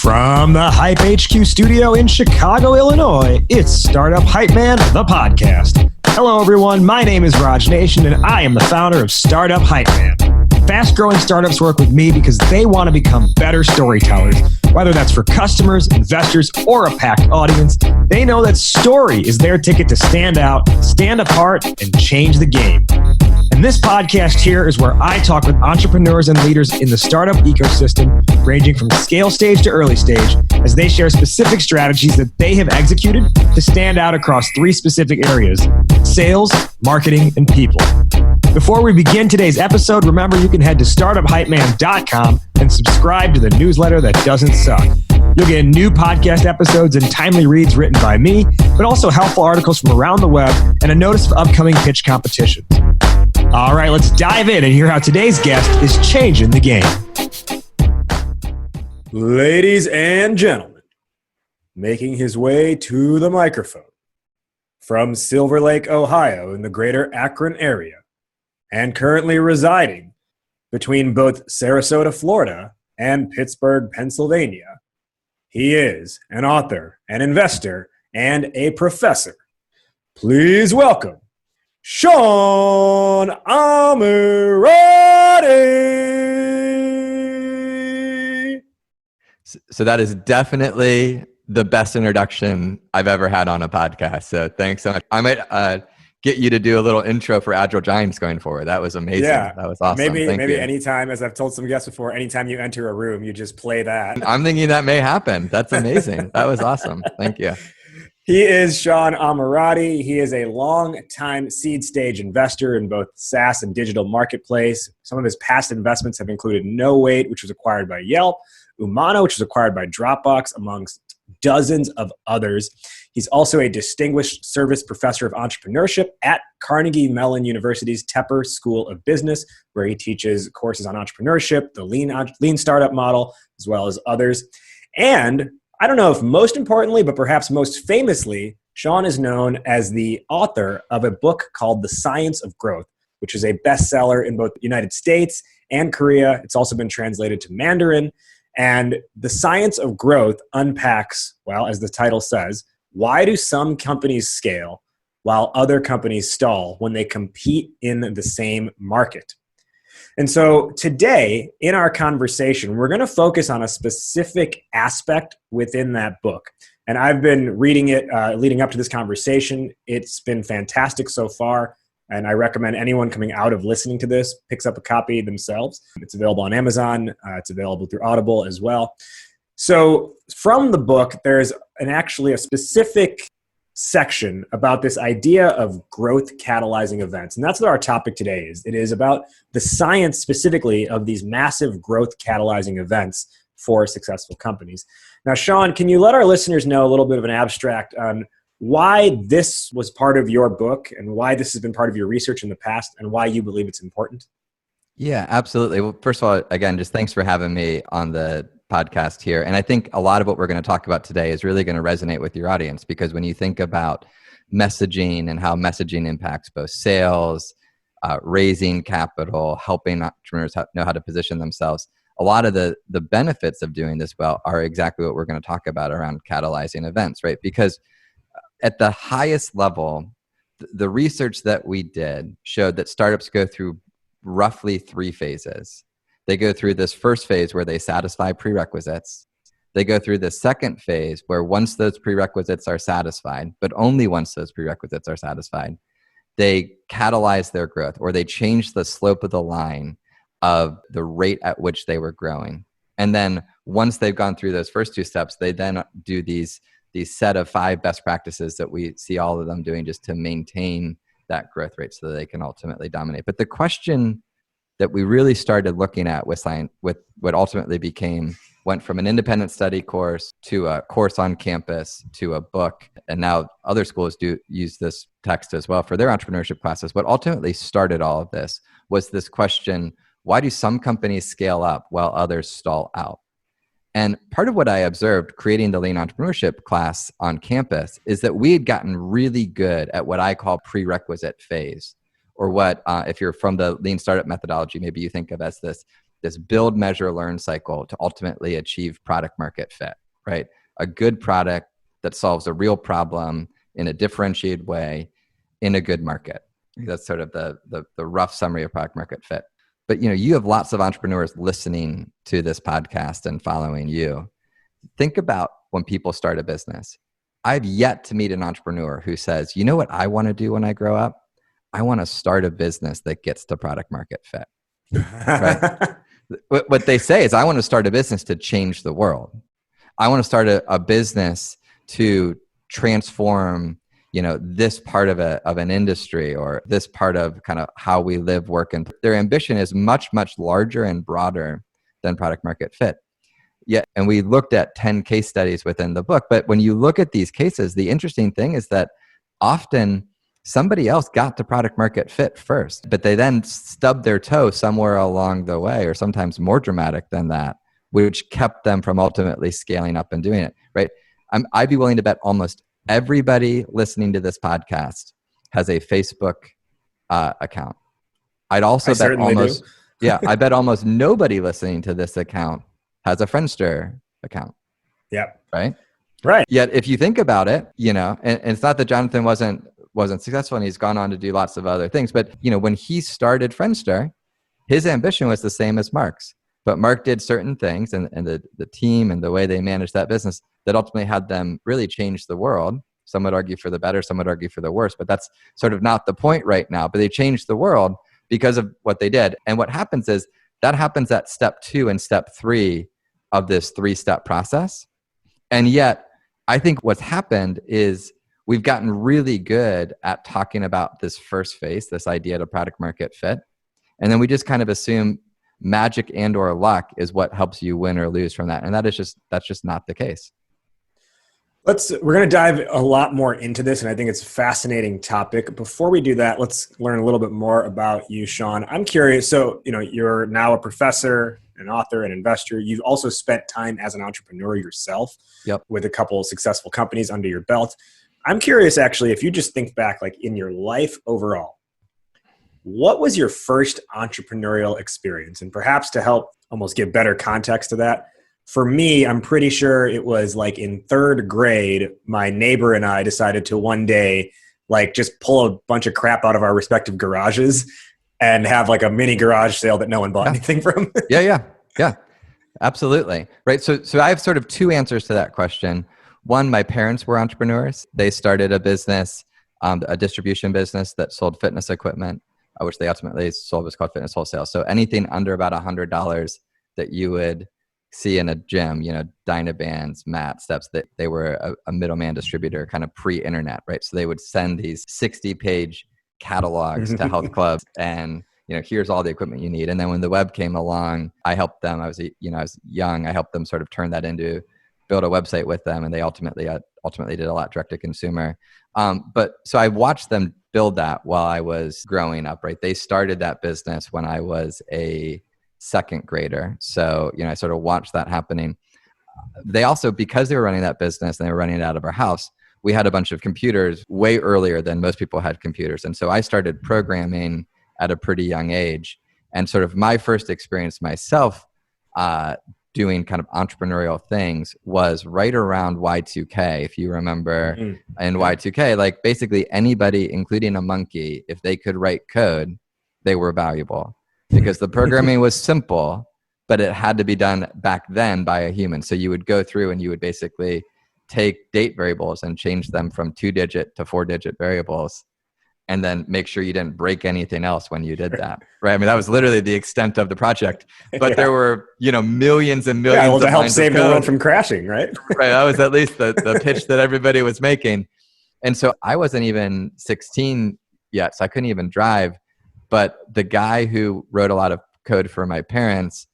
From the Hype HQ studio in Chicago, Illinois, it's Startup Hype Man, the podcast. Hello, everyone. My name is Raj Nation, and I am the founder of Startup Hype Man. Fast-growing startups work with me because they want to become better storytellers. Whether that's for customers, investors, or a packed audience, they know that story is their ticket to stand out, stand apart, and change the game. And this podcast here is where I talk with entrepreneurs and leaders in the startup ecosystem, ranging from scale stage to early stage, as they share specific strategies that they have executed to stand out across three specific areas: sales, marketing, and people. Before we begin today's episode, remember you can head to startuphypeman.com and subscribe to the newsletter that doesn't suck. You'll get new podcast episodes and timely reads written by me, but also helpful articles from around the web and a notice of upcoming pitch competitions. All right, let's dive in and hear how today's guest is changing the game. Ladies and gentlemen, making his way to the microphone from Silver Lake, Ohio in the greater Akron area, and currently residing between both Sarasota, Florida and Pittsburgh, Pennsylvania, he is an author, an investor, and a professor. Please welcome Sean Ammirati. So that is definitely the best introduction I've ever had on a podcast. So thanks so much. I might get you to do a little intro for Agile Giants going forward. That was amazing. Yeah, that was awesome. Maybe anytime, as I've told some guests before, anytime you enter a room, you just play that. I'm thinking that may happen. That's amazing. That was awesome. Thank you. He is Sean Ammirati. He is a long-time seed stage investor in both SaaS and digital marketplace. Some of his past investments have included No Wait, which was acquired by Yelp, Umano, which was acquired by Dropbox, amongst dozens of others. He's also a distinguished service professor of entrepreneurship at Carnegie Mellon University's Tepper School of Business, where he teaches courses on entrepreneurship, the lean startup model, as well as others. And I don't know if most importantly, but perhaps most famously, Sean is known as the author of a book called The Science of Growth, which is a bestseller in both the United States and Korea. It's also been translated to Mandarin. And The Science of Growth unpacks, well, as the title says, why do some companies scale while other companies stall when they compete in the same market? And so today, in our conversation, we're going to focus on a specific aspect within that book. And I've been reading it leading up to this conversation. It's been fantastic so far. And I recommend anyone coming out of listening to this picks up a copy themselves. It's available on Amazon. It's available through Audible as well. So from the book, there's actually a specific section about this idea of growth-catalyzing events. And that's what our topic today is. It is about the science specifically of these massive growth-catalyzing events for successful companies. Now, Sean, can you let our listeners know a little bit of an abstract on why this was part of your book and why this has been part of your research in the past and why you believe it's important? Yeah, absolutely. Well, first of all, again, just thanks for having me on the podcast here. And I think a lot of what we're going to talk about today is really going to resonate with your audience, because when you think about messaging and how messaging impacts both sales, raising capital, helping entrepreneurs know how to position themselves, a lot of the benefits of doing this well are exactly what we're going to talk about around catalyzing events, right? Because at the highest level, the research that we did showed that startups go through roughly three phases. They go through this first phase where they satisfy prerequisites. They go through the second phase where once those prerequisites are satisfied, but only once those prerequisites are satisfied, they catalyze their growth, or they change the slope of the line of the rate at which they were growing. And then once they've gone through those first two steps, they then do these set of 5 best practices that we see all of them doing just to maintain that growth rate so that they can ultimately dominate. But the question that we really started looking at with what ultimately went from an independent study course to a course on campus to a book, and now other schools do use this text as well for their entrepreneurship classes. What ultimately started all of this was this question: why do some companies scale up while others stall out? And part of what I observed creating the Lean Entrepreneurship class on campus is that we had gotten really good at what I call prerequisite phase, or what, if you're from the Lean Startup methodology, maybe you think of as this this build, measure, learn cycle to ultimately achieve product market fit, right? A good product that solves a real problem in a differentiated way in a good market. That's sort of the rough summary of product market fit. But you have lots of entrepreneurs listening to this podcast and following you. Think about when people start a business. I've yet to meet an entrepreneur who says, you know what I want to do when I grow up? I want to start a business that gets to product market fit. Right? What they say is, I want to start a business to change the world. I want to start a business to transform, this part of an industry, or this part of kind of how we live, work, and their ambition is much, much larger and broader than product market fit. Yeah, and we looked at 10 case studies within the book. But when you look at these cases, the interesting thing is that often somebody else got to product market fit first, but they then stubbed their toe somewhere along the way, or sometimes more dramatic than that, which kept them from ultimately scaling up and doing it, right? I'd be willing to bet almost everybody listening to this podcast has a Facebook account. I'd also bet almost, I bet almost nobody listening to this account has a Friendster account. Yep. Right? Right. Yet if you think about it, and it's not that Jonathan wasn't successful and he's gone on to do lots of other things, but when he started Friendster, his ambition was the same as Mark's. But Mark did certain things, and the team and the way they managed that business that ultimately had them really change the world. Some would argue for the better, some would argue for the worse, but that's sort of not the point right now. But they changed the world because of what they did. And what happens is that happens at step 2 and step 3 of this 3-step process. And yet, I think what's happened is we've gotten really good at talking about this first phase, this idea to product market fit. And then we just kind of assume magic and or luck is what helps you win or lose from that. And that's just not the case. We're going to dive a lot more into this, and I think it's a fascinating topic. Before we do that, let's learn a little bit more about you, Sean. I'm curious. So, you're now a professor, an author, an investor. You've also spent time as an entrepreneur yourself. Yep. With a couple of successful companies under your belt. I'm curious, actually, if you just think back, like in your life overall, what was your first entrepreneurial experience? And perhaps to help almost give better context to that, for me, I'm pretty sure it was like in 3rd grade, my neighbor and I decided to one day like just pull a bunch of crap out of our respective garages and have like a mini garage sale that no one bought anything from. Yeah. Absolutely. Right. So I have sort of 2 answers to that question. One, my parents were entrepreneurs. They started a business, a distribution business that sold fitness equipment, which they ultimately sold, was called Fitness Wholesale. So anything under about $100 that you would see in a gym, Dynabands, mats, steps, that they were a middleman distributor, kind of pre-internet, right? So they would send these 60-page catalogs to health clubs and, here's all the equipment you need. And then when the web came along, I helped them. I was young. I helped them sort of turn that into, build a website with them. And they ultimately did a lot direct to consumer. But so I watched them build that while I was growing up, right? They started that business when I was a 2nd grader. So, I sort of watched that happening. They also, because they were running that business and they were running it out of our house, we had a bunch of computers way earlier than most people had computers. And so I started programming at a pretty young age. And sort of my first experience myself doing kind of entrepreneurial things was right around Y2K. If you remember in Y2K, like basically anybody, including a monkey, if they could write code, they were valuable because the programming was simple, but it had to be done back then by a human. So you would go through and you would basically take date variables and change them from 2-digit to 4-digit variables, and then make sure you didn't break anything else when you did that, right? I mean, that was literally the extent of the project. But there were, millions and millions of to help lines save of the code. world from crashing, right? Right. That was at least the pitch that everybody was making. And so I wasn't even 16 yet, so I couldn't even drive. But the guy who wrote a lot of code for my parents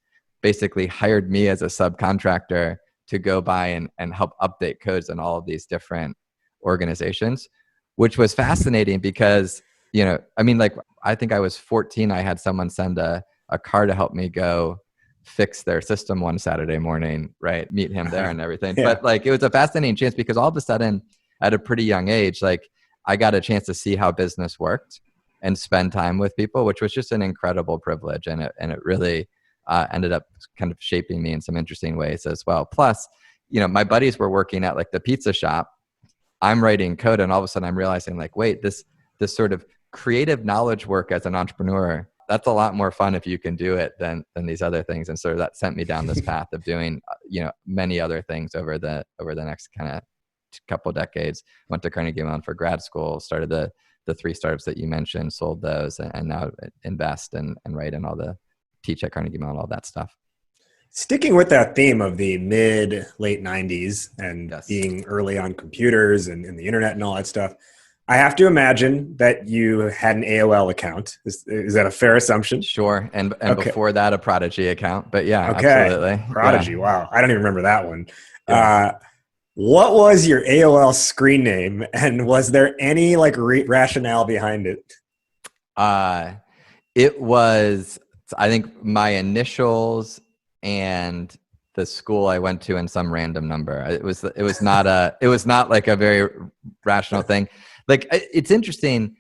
basically hired me as a subcontractor to go by and help update codes in all of these different organizations, which was fascinating because, I think I was 14. I had someone send a car to help me go fix their system one Saturday morning, right? Meet him there and everything. Yeah. But it was a fascinating chance because all of a sudden at a pretty young age, I got a chance to see how business worked and spend time with people, which was just an incredible privilege. And it really ended up kind of shaping me in some interesting ways as well. Plus, my buddies were working at like the pizza shop. I'm writing code, and all of a sudden I'm realizing like, wait, this sort of creative knowledge work as an entrepreneur, that's a lot more fun if you can do it than these other things. And sort of that sent me down this path of doing, many other things over the next kind of couple decades. Went to Carnegie Mellon for grad school, started the 3 startups that you mentioned, sold those, and now invest and write and teach at Carnegie Mellon, all that stuff. Sticking with that theme of the late 90s and Yes. being early on computers and the internet and all that stuff, I have to imagine that you had an AOL account. Is that a fair assumption? Sure. And Okay. Before that, a Prodigy account. But yeah, Okay. absolutely. Prodigy. Yeah. Wow. I don't even remember that one. Yeah. What was your AOL screen name, and was there any like rationale behind it? It was, I think, my initials and the school I went to and some random number. It was not like a very rational thing. Like, it's interesting,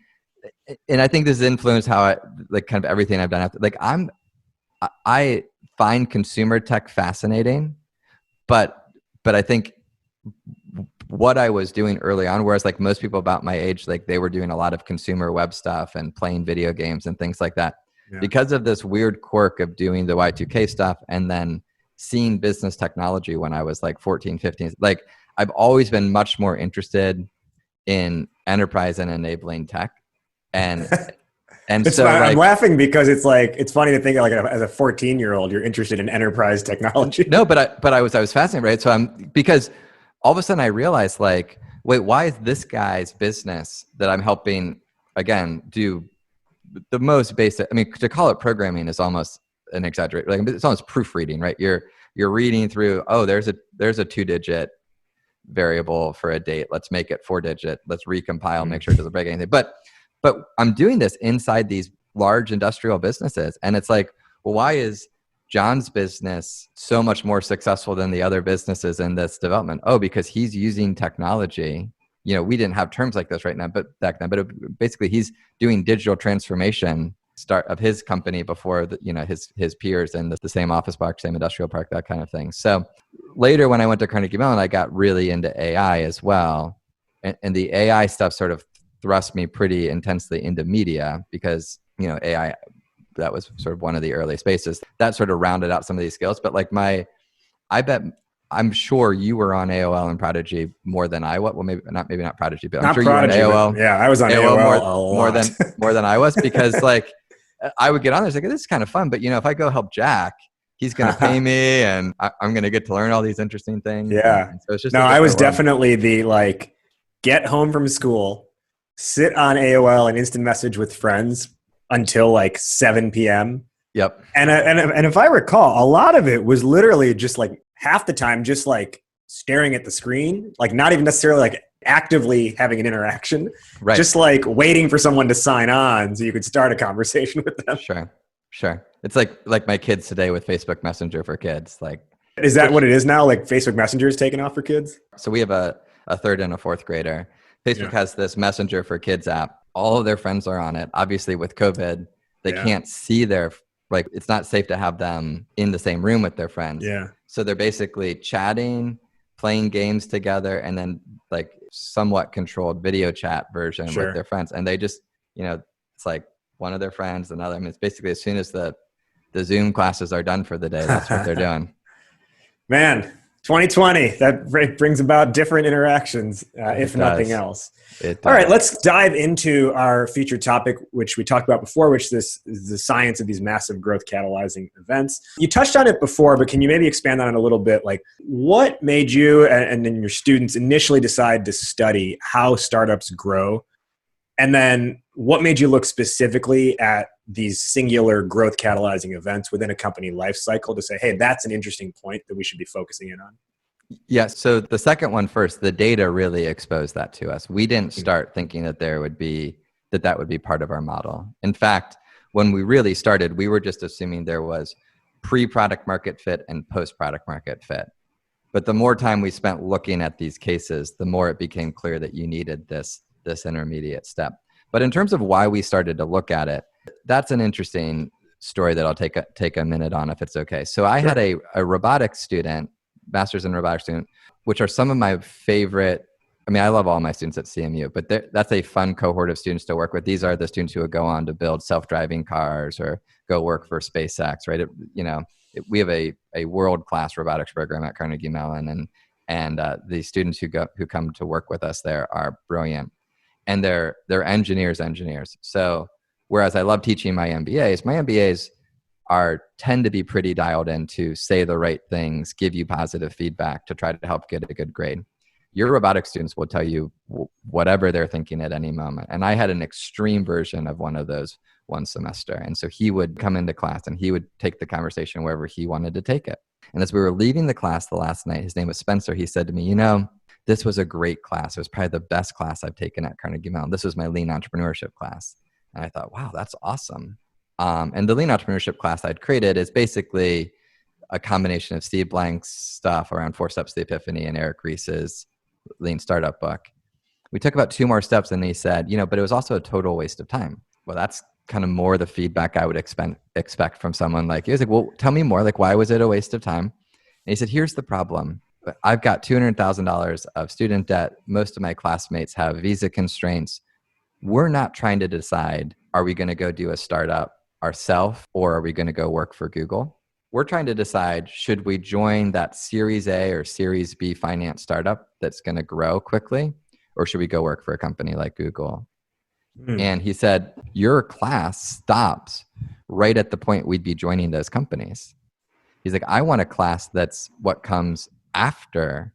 and I think this has influenced how I like kind of everything I've done after. Like, I find consumer tech fascinating, but I think what I was doing early on, whereas like most people about my age, like they were doing a lot of consumer web stuff and playing video games and things like that. Yeah. Because of this weird quirk of doing the Y2K stuff and then seeing business technology when I was like 14, 15, like I've always been much more interested in enterprise and enabling tech. And so like, I'm laughing because it's funny to think like as a 14-year-old, you're interested in enterprise technology. No, but I was fascinated, right? So because all of a sudden I realized like, wait, why is this guy's business that I'm helping, again, do the most basic, I mean, to call it programming is almost an exaggeration. Like, it's almost proofreading, right? You're reading through, there's a 2-digit variable for a date. Let's make it 4-digit. Let's recompile, make sure it doesn't break anything. But I'm doing this inside these large industrial businesses. And it's like, well, why is John's business so much more successful than the other businesses in this development? Oh, because he's using technology. We didn't have terms like this right now, but back then, basically he's doing digital transformation of his company before his peers in the same office park, same industrial park, that kind of thing. So later when I went to Carnegie Mellon, I got really into AI as well. And the AI stuff sort of thrust me pretty intensely into media because, AI, that was sort of one of the early spaces that sort of rounded out some of these skills. But like I'm sure you were on AOL and Prodigy more than I was. Well, maybe not Prodigy, but I'm sure Prodigy, you were on AOL. Yeah, I was on AOL more than I was, because like I would get on there, like, this is kind of fun, but if I go help Jack, he's going to pay me, and I'm going to get to learn all these interesting things. Yeah. And so it's just I was definitely the like get home from school, sit on AOL and instant message with friends until like 7 p.m. Yep. And if I recall, a lot of it was literally just like half the time just like staring at the screen, like not even necessarily like actively having an interaction, right? Just like waiting for someone to sign on so you could start a conversation with them. Sure. It's like my kids today with Facebook Messenger for kids. Like, is that what it is now? Like Facebook Messenger is taken off for kids? So we have a 3rd and a 4th grader. Facebook has this Messenger for Kids app. All of their friends are on it. Obviously with COVID, they can't see it's not safe to have them in the same room with their friends. Yeah. So they're basically chatting, playing games together, and then like somewhat controlled video chat version with their friends. And they just, it's like one of their friends, another. I mean, it's basically as soon as the Zoom classes are done for the day, that's what they're doing. Man, 2020, that brings about different interactions, if nothing else. All right, let's dive into our featured topic, which we talked about before, which is the science of these massive growth catalyzing events. You touched on it before, but can you maybe expand on it a little bit? Like, what made you and then your students initially decide to study how startups grow? And then what made you look specifically at these singular growth catalyzing events within a company life cycle to say, hey, that's an interesting point that we should be focusing in on? Yeah. So the second one first, the data really exposed that to us. We didn't start thinking that that would be part of our model. In fact, when we really started, we were just assuming there was pre-product market fit and post-product market fit. But the more time we spent looking at these cases, the more it became clear that you needed this intermediate step. But in terms of why we started to look at it, that's an interesting story that I'll take a minute on if it's okay. So I had a robotics student, master's in robotics student, which are some of my favorite. I mean, I love all my students at CMU, but that's a fun cohort of students to work with. These are the students who would go on to build self-driving cars or go work for SpaceX, right? We have a world-class robotics program at Carnegie Mellon, and the students who come to work with us there are brilliant, and they're engineers. So whereas I love teaching my MBAs tend to be pretty dialed in to say the right things, give you positive feedback to try to help get a good grade. Your robotics students will tell you whatever they're thinking at any moment. And I had an extreme version of one of those one semester. And so he would come into class and he would take the conversation wherever he wanted to take it. And as we were leaving the class the last night, his name was Spencer, he said to me, this was a great class. It was probably the best class I've taken at Carnegie Mellon. This was my lean entrepreneurship class. And I thought, wow, that's awesome. And the lean entrepreneurship class I'd created is basically a combination of Steve Blank's stuff around 4 Steps to the Epiphany and Eric Ries's lean startup book. We took about 2 more steps and he said, but it was also a total waste of time. Well, that's kind of more the feedback I would expect from someone like you. He was like, well, tell me more. Like, why was it a waste of time? And he said, here's the problem. I've got $200,000 of student debt. Most of my classmates have visa constraints. We're not trying to decide, are we going to go do a startup ourselves or are we going to go work for Google? We're trying to decide, should we join that Series A or Series B finance startup that's going to grow quickly, or should we go work for a company like Google? And he said, your class stops right at the point we'd be joining those companies. He's like, I want a class that's what comes after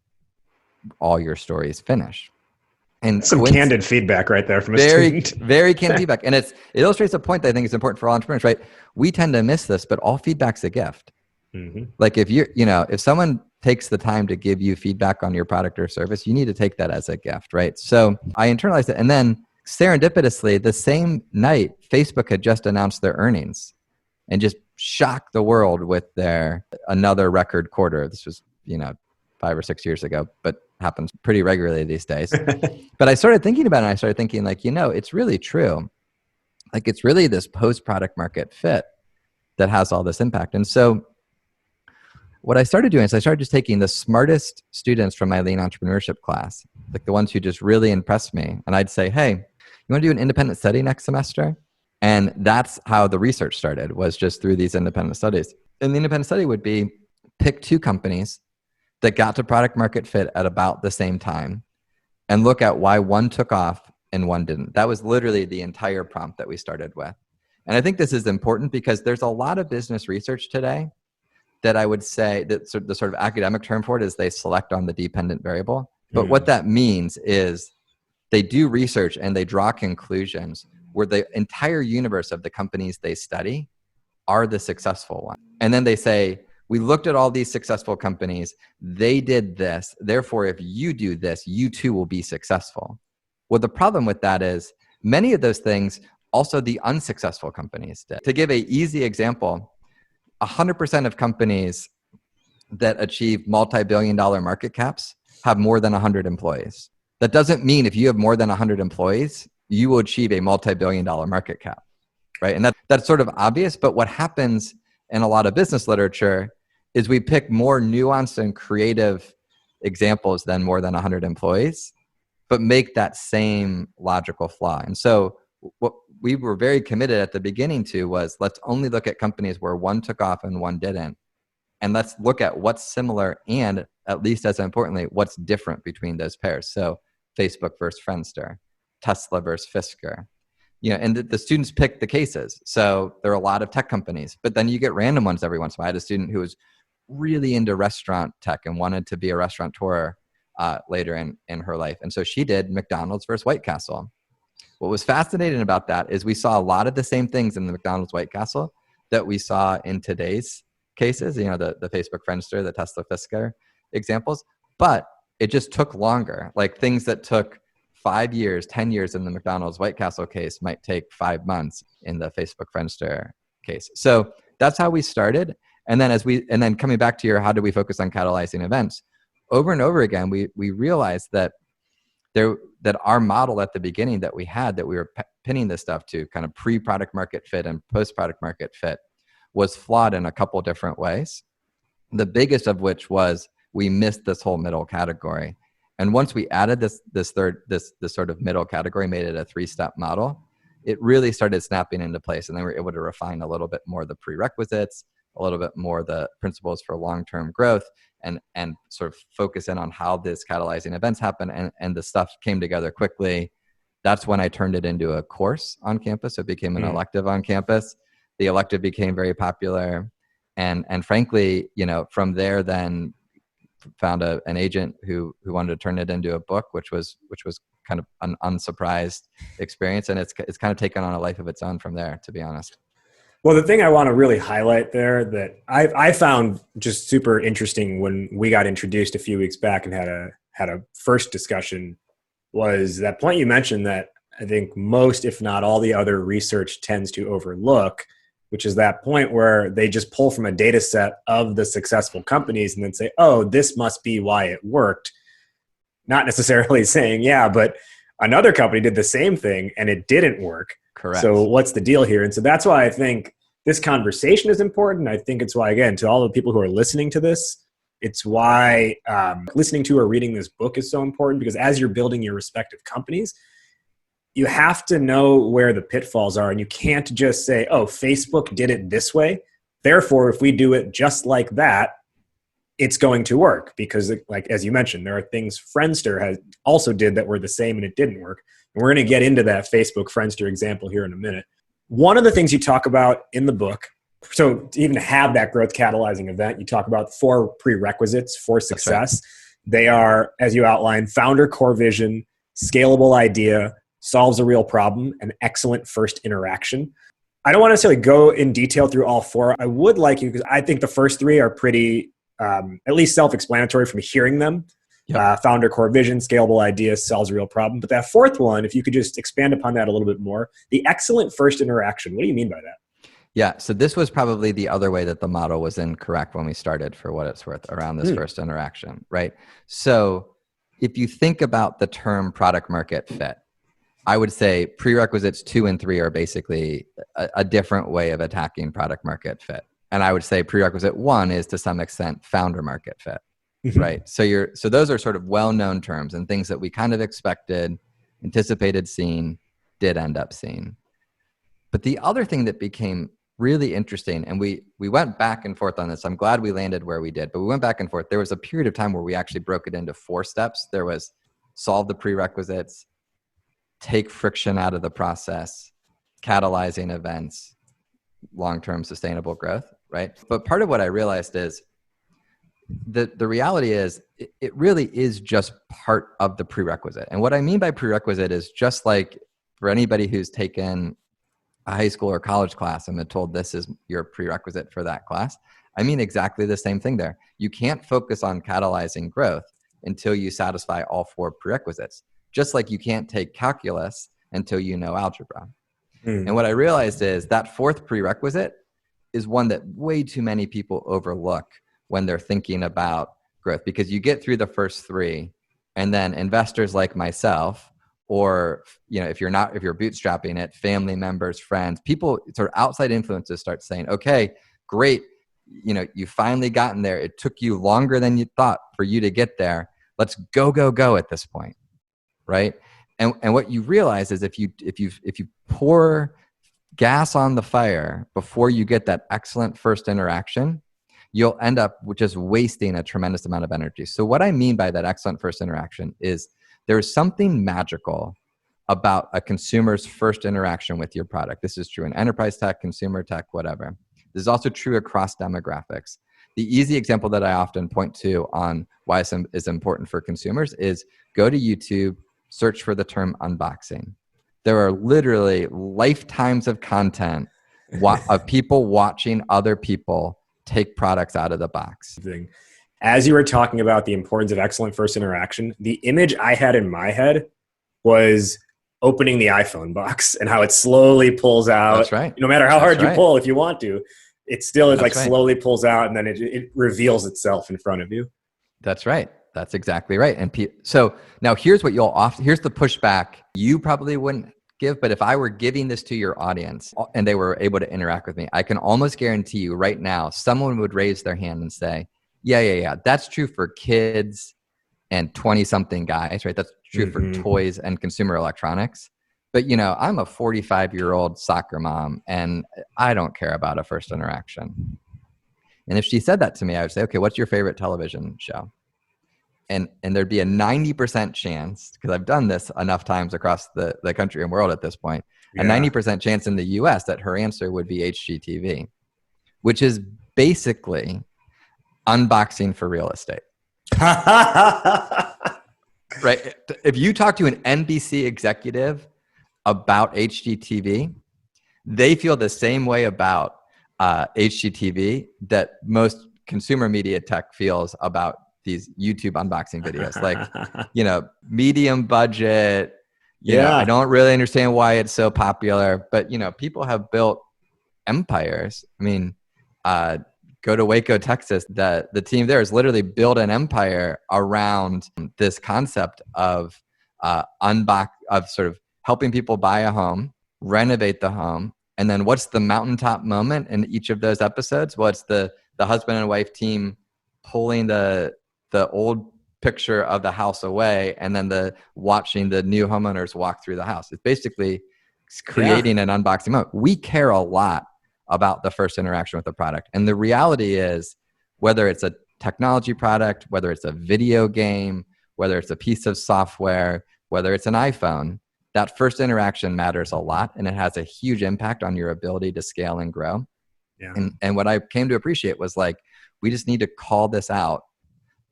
all your stories finish. And some candid feedback right there from a student. Very candid feedback. And it illustrates a point that I think is important for all entrepreneurs, right? We tend to miss this, but all feedback's a gift. Mm-hmm. Like if someone takes the time to give you feedback on your product or service, you need to take that as a gift, right? So I internalized it. And then serendipitously, the same night, Facebook had just announced their earnings and just shocked the world with another record quarter. This was, 5 or 6 years ago, but happens pretty regularly these days. But I started thinking about it, and I started thinking it's really true. Like, it's really this post-product market fit that has all this impact. And so what I started doing is I started just taking the smartest students from my lean entrepreneurship class, like the ones who just really impressed me. And I'd say, hey, you want to do an independent study next semester? And that's how the research started, was just through these independent studies. And the independent study would be pick 2 companies that got to product market fit at about the same time and look at why one took off and one didn't. That was literally the entire prompt that we started with. And I think this is important because there's a lot of business research today that I would say that the sort of academic term for it is they select on the dependent variable. But what that means is they do research and they draw conclusions where the entire universe of the companies they study are the successful ones. And then they say, we looked at all these successful companies, they did this, therefore if you do this, you too will be successful. Well, the problem with that is many of those things also the unsuccessful companies did. To give an easy example, 100% of companies that achieve multi-billion-dollar market caps have more than 100 employees. That doesn't mean if you have more than 100 employees, you will achieve a multi-billion-dollar market cap, right? And that's sort of obvious, but what happens in a lot of business literature is we pick more nuanced and creative examples than more than 100 employees, but make that same logical flaw. And so what we were very committed at the beginning to was, let's only look at companies where one took off and one didn't. And let's look at what's similar and, at least as importantly, what's different between those pairs. So Facebook versus Friendster, Tesla versus Fisker. And the students pick the cases. So there are a lot of tech companies, but then you get random ones every once in a while. I had a student who was really into restaurant tech and wanted to be a restaurateur later in her life. And so she did McDonald's versus White Castle. What was fascinating about that is we saw a lot of the same things in the McDonald's White Castle that we saw in today's cases, the Facebook Friendster, the Tesla Fisker examples, but it just took longer. Like things that took 5 years, 10 years in the McDonald's White Castle case might take 5 months in the Facebook Friendster case. So that's how we started. And then coming back to how do we focus on catalyzing events? Over and over again, we realized that our model at the beginning that we were pinning this stuff to kind of pre-product market fit and post-product market fit was flawed in a couple different ways. The biggest of which was we missed this whole middle category. And once we added this sort of middle category, made it a 3-step model, it really started snapping into place. And then we were able to refine a little bit more the prerequisites, a little bit more the principles for long-term growth, and sort of focus in on how this catalyzing events happen. And the stuff came together quickly. That's when I turned it into a course on campus. So it became an elective on campus. The elective became very popular. And frankly, from there, then found an agent who wanted to turn it into a book, which was kind of an unsurprised experience. And it's kind of taken on a life of its own from there, to be honest. Well, the thing I want to really highlight there that I found just super interesting when we got introduced a few weeks back and had a first discussion was that point you mentioned that I think most, if not all, the other research tends to overlook, which is that point where they just pull from a data set of the successful companies and then say, oh, this must be why it worked. Not necessarily saying, yeah, but another company did the same thing and it didn't work. Correct. So what's the deal here? And so that's why I think this conversation is important. I think it's why, again, to all the people who are listening to this, it's why listening to or reading this book is so important, because as you're building your respective companies, you have to know where the pitfalls are. And you can't just say, oh, Facebook did it this way, therefore, if we do it just like that, it's going to work. Because like, as you mentioned, there are things Friendster has also did that were the same and it didn't work. And we're going to get into that Facebook Friendster example here in a minute. One of the things you talk about in the book, so to even have that growth catalyzing event, you talk about 4 prerequisites for success. Right. They are, as you outlined, founder core vision, scalable idea, solves a real problem, and excellent first interaction. I don't want to necessarily go in detail through all 4. I would like you, because I think the first 3 are pretty, at least self-explanatory from hearing them. Yep. Founder core vision, scalable idea, solves a real problem. But that 4th one, if you could just expand upon that a little bit more, the excellent first interaction. What do you mean by that? Yeah, so this was probably the other way that the model was incorrect when we started, for what it's worth, around this first interaction, right? So if you think about the term product market fit, I would say prerequisites 2 and 3 are basically a different way of attacking product market fit. And I would say prerequisite 1 is to some extent founder market fit, right? So those are sort of well-known terms and things that we kind of expected, anticipated seeing, did end up seeing. But the other thing that became really interesting, and we went back and forth on this. I'm glad we landed where we did, but we went back and forth. There was a period of time where we actually broke it into 4 steps. There was solve the prerequisites, take friction out of the process, catalyzing events, long-term sustainable growth, right? But part of what I realized is the reality is it really is just part of the prerequisite. And what I mean by prerequisite is just like for anybody who's taken a high school or college class and been told this is your prerequisite for that class, I mean exactly the same thing there. You can't focus on catalyzing growth until you satisfy all 4 prerequisites. Just like you can't take calculus until you know algebra. And what I realized is that 4th prerequisite is one that way too many people overlook when they're thinking about growth, because you get through the first 3 and then investors like myself, or if you're bootstrapping it, family members, friends, people, sort of outside influences start saying, okay, great, you finally gotten there. It took you longer than you thought for you to get there. Let's go at this point. Right. And what you realize is if you pour gas on the fire before you get that excellent first interaction, you'll end up just wasting a tremendous amount of energy. So what I mean by that excellent first interaction is there's something magical about a consumer's first interaction with your product. This is true in enterprise tech, consumer tech, whatever. This is also true across demographics. The easy example that I often point to on why this is important for consumers is go to YouTube, search for the term unboxing. There are literally lifetimes of content of people watching other people take products out of the box. As you were talking about the importance of excellent first interaction, the image I had in my head was opening the iPhone box and how it slowly pulls out. That's right. No matter how hard you pull, if you want to, it still is slowly pulls out and then it reveals itself in front of you. That's right. That's exactly right. And so now here's what here's the pushback you probably wouldn't give, but if I were giving this to your audience and they were able to interact with me, I can almost guarantee you right now, someone would raise their hand and say, yeah, that's true for kids and 20-something guys, right? That's true for toys and consumer electronics. But, I'm a 45-year-old soccer mom and I don't care about a first interaction. And if she said that to me, I would say, okay, what's your favorite television show? And there'd be a 90% chance, because I've done this enough times across the country and world at this point, a 90% chance in the US that her answer would be HGTV, which is basically unboxing for real estate. Right? If you talk to an NBC executive about HGTV, they feel the same way about HGTV that most consumer media tech feels about these YouTube unboxing videos. Like, medium budget, I don't really understand why it's so popular, but people have built empires. I mean, go to Waco, Texas. The team there has literally built an empire around this concept of of sort of helping people buy a home, renovate the home, and then what's the mountaintop moment in each of those episodes? Well, it's the husband and wife team pulling the old picture of the house away, and then watching the new homeowners walk through the house. It's basically creating an unboxing moment. We care a lot about the first interaction with the product. And the reality is, whether it's a technology product, whether it's a video game, whether it's a piece of software, whether it's an iPhone, that first interaction matters a lot, and it has a huge impact on your ability to scale and grow. Yeah. And what I came to appreciate was we just need to call this out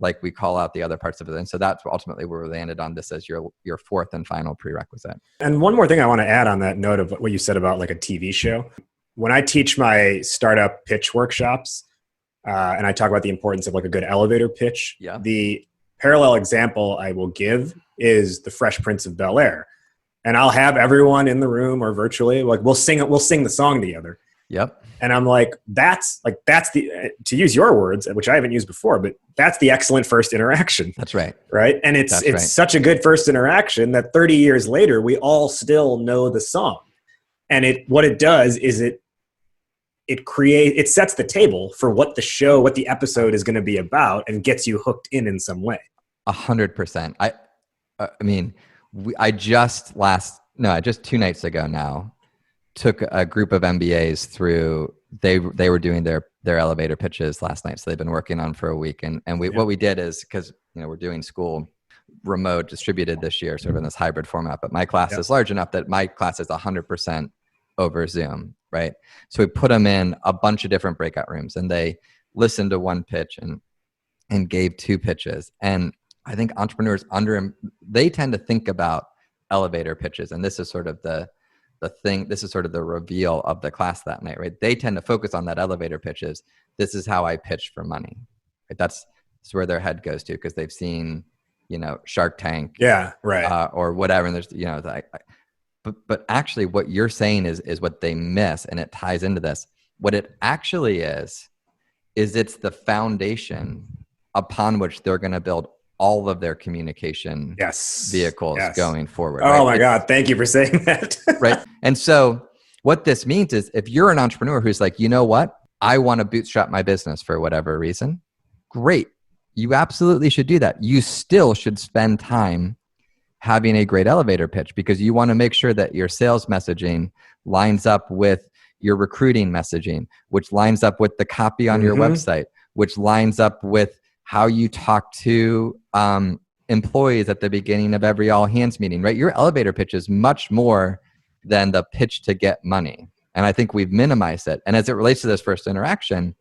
like we call out the other parts of it. And so that's ultimately where we landed on this as your fourth and final prerequisite. And one more thing I want to add on that note of what you said about like a TV show. When I teach my startup pitch workshops, and I talk about the importance of like a good elevator pitch, the parallel example I will give is the Fresh Prince of Bel-Air. And I'll have everyone in the room or virtually, like we'll sing the song together. Yep. And I'm like, that's the, to use your words, which I haven't used before, but that's the excellent first interaction. That's right. Right. And it's such a good first interaction that 30 years later, we all still know the song. And what it does is it sets the table for what the show, what the episode is going to be about, and gets you hooked in some way. 100%. Just 2 nights ago now, took a group of MBAs through, they were doing their elevator pitches last night. So they've been working on for a week. What we did is, because we're doing school remote distributed this year, sort of in this hybrid format, but my class is large enough that my class is 100% over Zoom, right? So we put them in a bunch of different breakout rooms, and they listened to one pitch and gave 2 pitches. And I think entrepreneurs they tend to think about elevator pitches, and this is sort of the thing, this is sort of the reveal of the class that night, right? They tend to focus on that elevator pitches. This is how I pitch for money, right? That's where their head goes to, because they've seen, Shark Tank, or whatever. And there's, but actually what you're saying is what they miss, and it ties into this. What it actually is it's the foundation upon which they're going to build all of their communication vehicles going forward. Oh my God. Thank you for saying that. Right. And so what this means is, if you're an entrepreneur who's like, you know what, I want to bootstrap my business for whatever reason, great. You absolutely should do that. You still should spend time having a great elevator pitch, because you want to make sure that your sales messaging lines up with your recruiting messaging, which lines up with the copy on your website, which lines up with how you talk to employees at the beginning of every all hands meeting, right? Your elevator pitch is much more than the pitch to get money. And I think we've minimized it. And as it relates to this first interaction,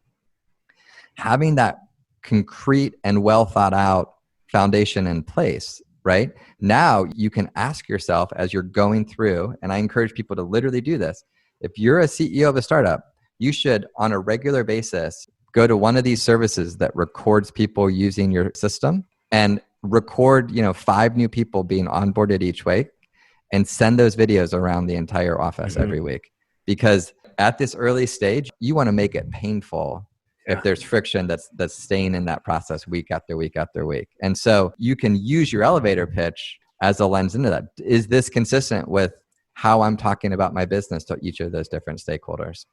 having that concrete and well thought out foundation in place, right? Now you can ask yourself as you're going through, and I encourage people to literally do this. If you're a CEO of a startup, you should on a regular basis go to one of these services that records people using your system and record, 5 new people being onboarded each week, and send those videos around the entire office every week. Because at this early stage, you want to make it painful if there's friction that's staying in that process week after week after week. And so you can use your elevator pitch as a lens into that. Is this consistent with how I'm talking about my business to each of those different stakeholders.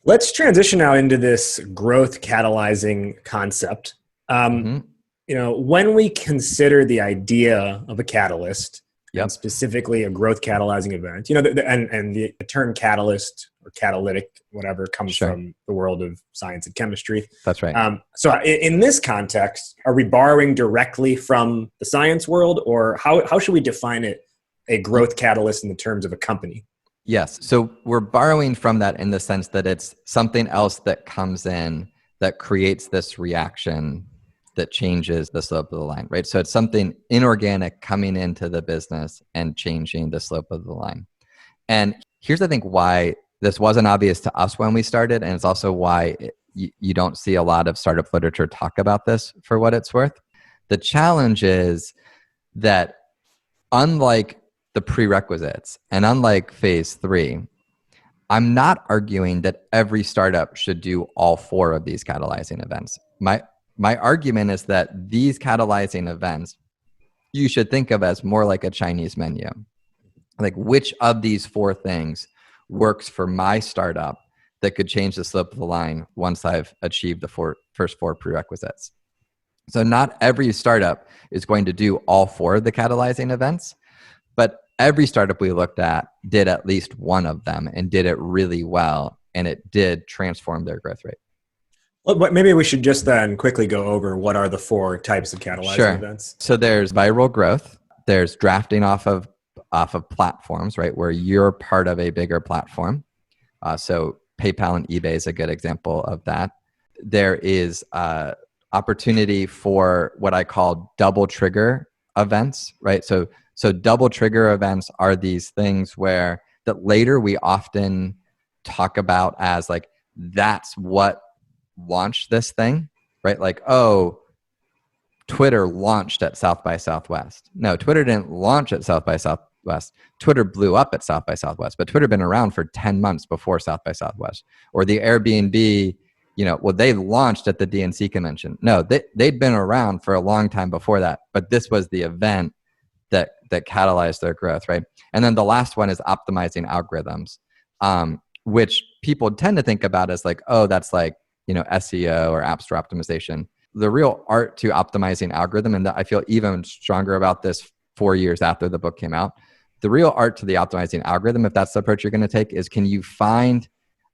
Let's transition now into this growth catalyzing concept. When we consider the idea of a catalyst, and specifically a growth catalyzing event, and the term catalyst or catalytic, whatever, comes from the world of science and chemistry. That's right. So in this context, are we borrowing directly from the science world, or how should we define it, a growth catalyst, in the terms of a company? Yes. So we're borrowing from that in the sense that it's something else that comes in that creates this reaction that changes the slope of the line, right? So it's something inorganic coming into the business and changing the slope of the line. And here's, I think, why this wasn't obvious to us when we started, and it's also why you don't see a lot of startup literature talk about this, for what it's worth. The challenge is that, unlike the prerequisites and unlike phase 3, I'm not arguing that every startup should do all 4 of these catalyzing events. My argument is that these catalyzing events you should think of as more like a Chinese menu. Like, which of these 4 things works for my startup that could change the slope of the line once I've achieved the first 4 prerequisites? So not every startup is going to do all 4 of the catalyzing events, but every startup we looked at did at least one of them and did it really well, and it did transform their growth rate. Well, maybe we should just then quickly go over what are the 4 types of catalyzing events. So there's viral growth, there's drafting off of platforms, right, where you're part of a bigger platform. So PayPal and eBay is a good example of that. There is opportunity for what I call double trigger events, right? So double trigger events are these things where that later we often talk about as like, that's what launched this thing, right? Like, oh, Twitter launched at South by Southwest. No, Twitter didn't launch at South by Southwest. Twitter blew up at South by Southwest, but Twitter had been around for 10 months before South by Southwest. Or the Airbnb, they launched at the DNC convention. No, they'd been around for a long time before that, but this was the event that catalyzed their growth, right? And then the last one is optimizing algorithms, which people tend to think about as like, oh, that's like, SEO or App Store optimization. The real art to optimizing algorithm, and I feel even stronger about this 4 years after the book came out, the real art to the optimizing algorithm, if that's the approach you're going to take, is can you find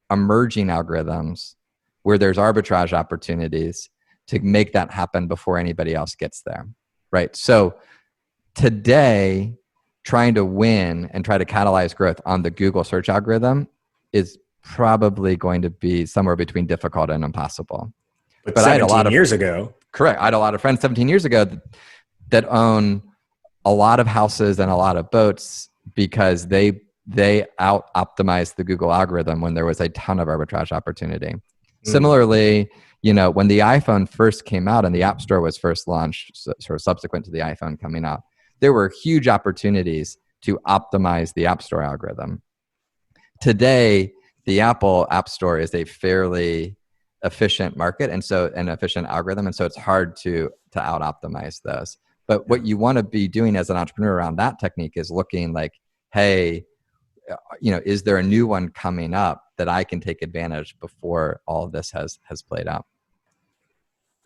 emerging algorithms where there's arbitrage opportunities to make that happen before anybody else gets there, right? So today, trying to win and try to catalyze growth on the Google search algorithm is probably going to be somewhere between difficult and impossible. But 17 years ago. Correct. I had a lot of friends 17 years ago that own a lot of houses and a lot of boats because they out-optimized the Google algorithm when there was a ton of arbitrage opportunity. Similarly, when the iPhone first came out and the App Store was first launched, sort of subsequent to the iPhone coming out, there were huge opportunities to optimize the App Store algorithm. Today, the Apple App Store is a fairly efficient market and so an efficient algorithm, and so it's hard to out-optimize those. But what you want to be doing as an entrepreneur around that technique is looking like, hey, is there a new one coming up that I can take advantage before all of this has played out?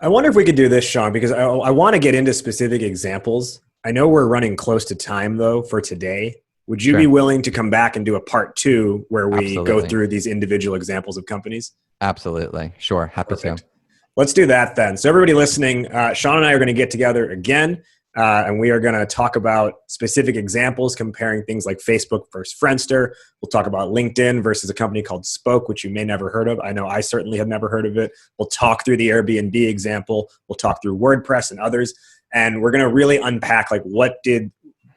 I wonder if we could do this, Sean, because I want to get into specific examples. I know we're running close to time, though, for today. Would you be willing to come back and do a part 2 where we go through these individual examples of companies? Absolutely. Sure. Happy to. Let's do that then. So everybody listening, Sean and I are going to get together again, and we are going to talk about specific examples comparing things like Facebook versus Friendster. We'll talk about LinkedIn versus a company called Spoke, which you may never heard of. I know I certainly have never heard of it. We'll talk through the Airbnb example. We'll talk through WordPress and others. And we're going to really unpack like what did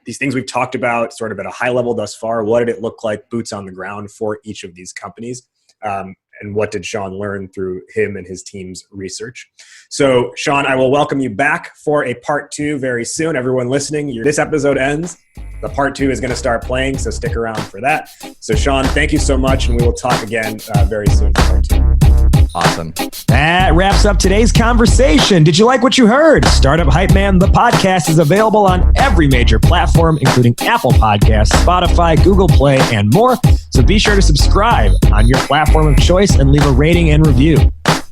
these things we've talked about sort of at a high level thus far, what did it look like boots on the ground for each of these companies? And what did Sean learn through him and his team's research? So, Sean, I will welcome you back for a part 2 very soon. Everyone listening, this episode ends. The part 2 is going to start playing, so stick around for that. So, Sean, thank you so much, and we will talk again very soon for part 2. Awesome. That wraps up today's conversation. Did you like what you heard? Startup Hype Man, the podcast, is available on every major platform, including Apple Podcasts, Spotify, Google Play, and more. So be sure to subscribe on your platform of choice and leave a rating and review.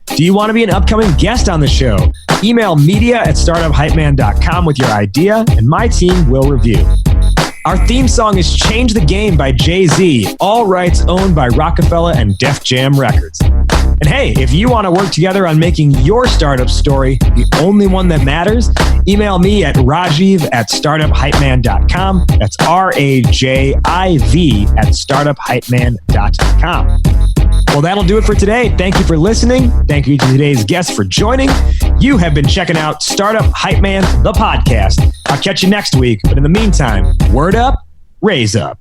Do you want to be an upcoming guest on the show? Email media@startuphypeman.com with your idea, and my team will review. Our theme song is Change the Game by Jay-Z, all rights owned by Rockefeller and Def Jam Records. And hey, if you want to work together on making your startup story the only one that matters, email me at rajiv@startuphypeman.com. That's RAJIV@startuphypeman.com. Well, that'll do it for today. Thank you for listening. Thank you to today's guests for joining. You have been checking out Startup Hype Man, the podcast. I'll catch you next week. But in the meantime, word up, raise up.